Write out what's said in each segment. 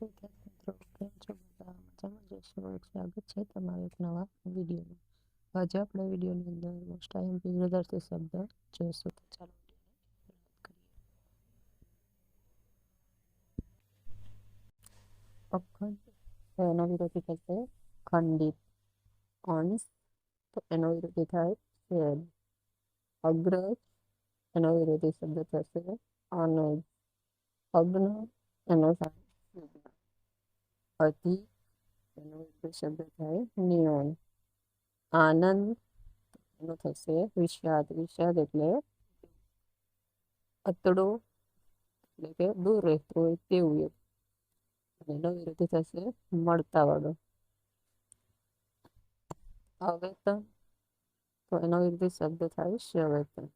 વિદ્યાર્થી મિત્રો કેમ છો બધા મજામાં જશો સ્વાગત છે તમારું એક નવા વિડીયોમાં આજે આપણે વિડીયોની અંદર મોસ્ટ આઈએમપી વિરોધાર્થી શબ્દ જોઈશું તો ચાલો અખંડ તો એનો વિરોધી થશે ખંડિત અંશ તો એનો વિરોધી થાય છેદ અગ્રજ એનો વિરોધી શબ્દ થશે અનુજ અગ્ન એનો થાય અધિક એનો વિરોધી શબ્દ થાય નિયમ આનંદ એનો થશે વિષાદ વિષાદ એટલે અતડો એટલે કે દૂર રહેતો હોય તેવું એનો વિરોધી થશે મળતા વાળો અવેતન તો એનો વિરોધી શબ્દ થાય સ્યવેતન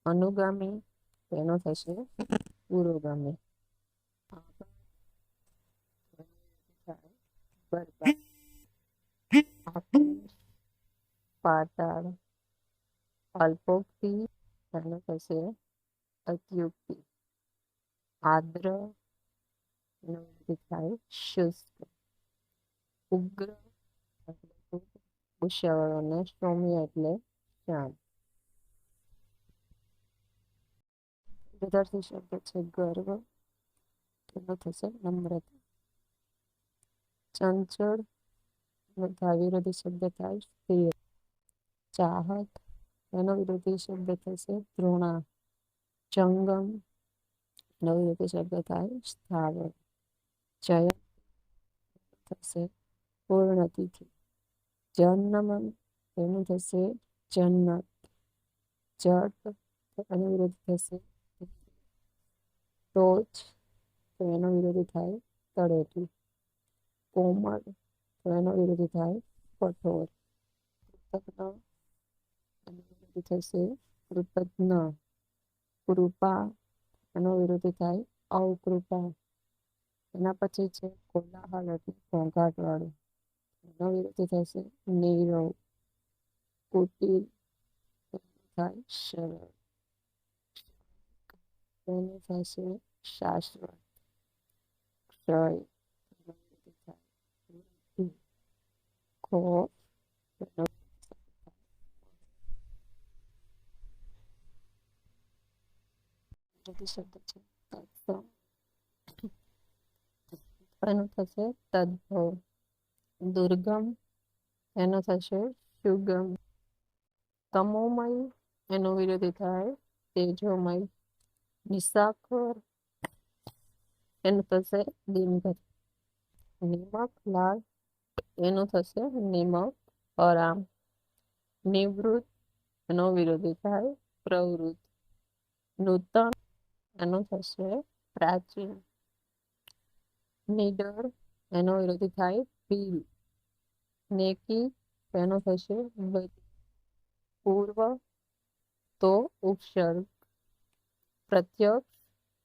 અનુગામી એનો થશે પુરોગામી પાતાળ અલ્પોક્તિ એનો થશે અત્યુક્તિ આદ્ર એનો વિરોધી થાય શુષ્ક ઉગ્ર એટલે ગુસ્સાવાળો અને સૌમ્ય એટલે શાંત વિરોધાર્થી શબ્દ છે ગર્વ એનો થશે નમ્રતા ચંચળ વિરોધી શબ્દ થાય સ્થિર ચાહત એનો વિરોધી શબ્દ થશે તૃણા જંગમ એનો વિરોધી શબ્દ થાય સ્થાવર જય થશે પૂર્ણતિથિ જન્મન એનું થશે જન્નત જટ એનો વિરોધી થશે ટોચ તો એનો વિરોધી થાય તળેટી કોમળ તો એનો વિરોધી થાય કઠોર કૃતજ્ઞ એનો વિરોધી થશે કૃતજ્ઞ કૃપા એનો વિરોધી થાય અકૃપા એના પછી છે કોલાહલ એટલે ઘોંઘાટ વાળું એનો વિરોધી થશે નીરવ કુટિલ થાય સરળ એનું થશે શાશ્વત ક્ષય ખોફ શબ્દ છે તત્સમ એનું થશે તદ્ભવ દુર્ગમ એનો થશે સુગમ તમોમય એનો વિરોધી થાય તેજોમય નિશાખર એનું થશે દિનભર નિમક લાલ એનું થશે નિમક આરામ નિવૃત્ત એનો વિરોધી થાય પ્રવૃત્ત નૂતન એનો થશે પ્રાચીન નિડર એનો વિરોધી થાય ભીલ નેકી એનો થશે પૂર્વ તો ઉપસર્ગ પ્રત્યક્ષ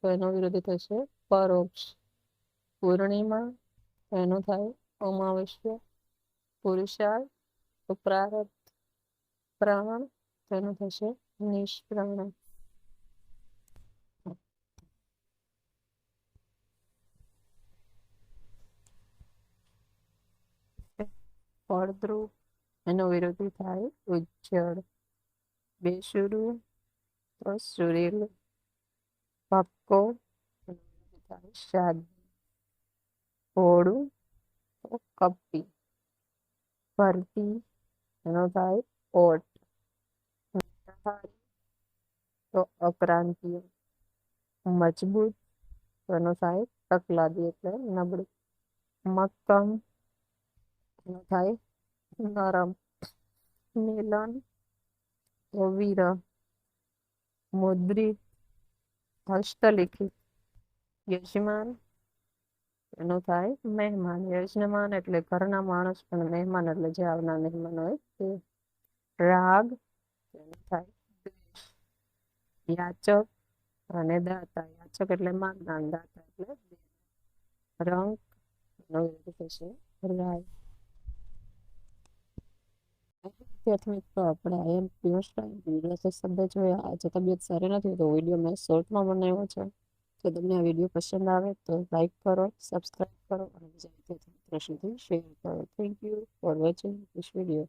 તો એનો વિરોધી થશે પરોક્ષ પૂર્ણિમા એનો થાય અમાવસ્યા પુરુષાર્થ તો પ્રારબ્ધ પ્રાણ તેનો થશે નિષ્પ્રાણ ફળદ્રુપ એનો વિરોધી થાય ઉજ્જળ બેસુરુ તો સુરીલ પક્કો એનો વિરોધી થાય શાદ ભોળું તો કપટી ભરતી એનો થાય ઓટ તો અક્રાંતિય મજબૂત એનો થાય તકલાદી એટલે નબળું મક્કમ એનો થાય નરમ મિલન તો વિરહ મુદ્રિત હસ્તલિખિત યજમાન એનો થાય મહેમાન યજમાન એટલે ઘરના માણસ પણ મહેમાન એટલે જે આવનાર મહેમાન હોય તે રાગ એનો થાય દ્વેષ યાચક અને દાતા યાચક એટલે માંગનાર દાતા એટલે રંગ એનો વિરોધી થશે રાય વિદ્યાર્થી મિત્રો આપણે આઈએમપી શબ્દ જોયા આજે તબિયત સારી નથી તો વિડીયો મેં શોર્ટમાં બનાવ્યો છે તો તમને આ વિડીયો પસંદ આવે તો લાઈક કરો, સબસ્ક્રાઈબ કરો અને બીજા વિદ્યાર્થી મિત્રો સુધી શેર કરો. Thank you for watching this video.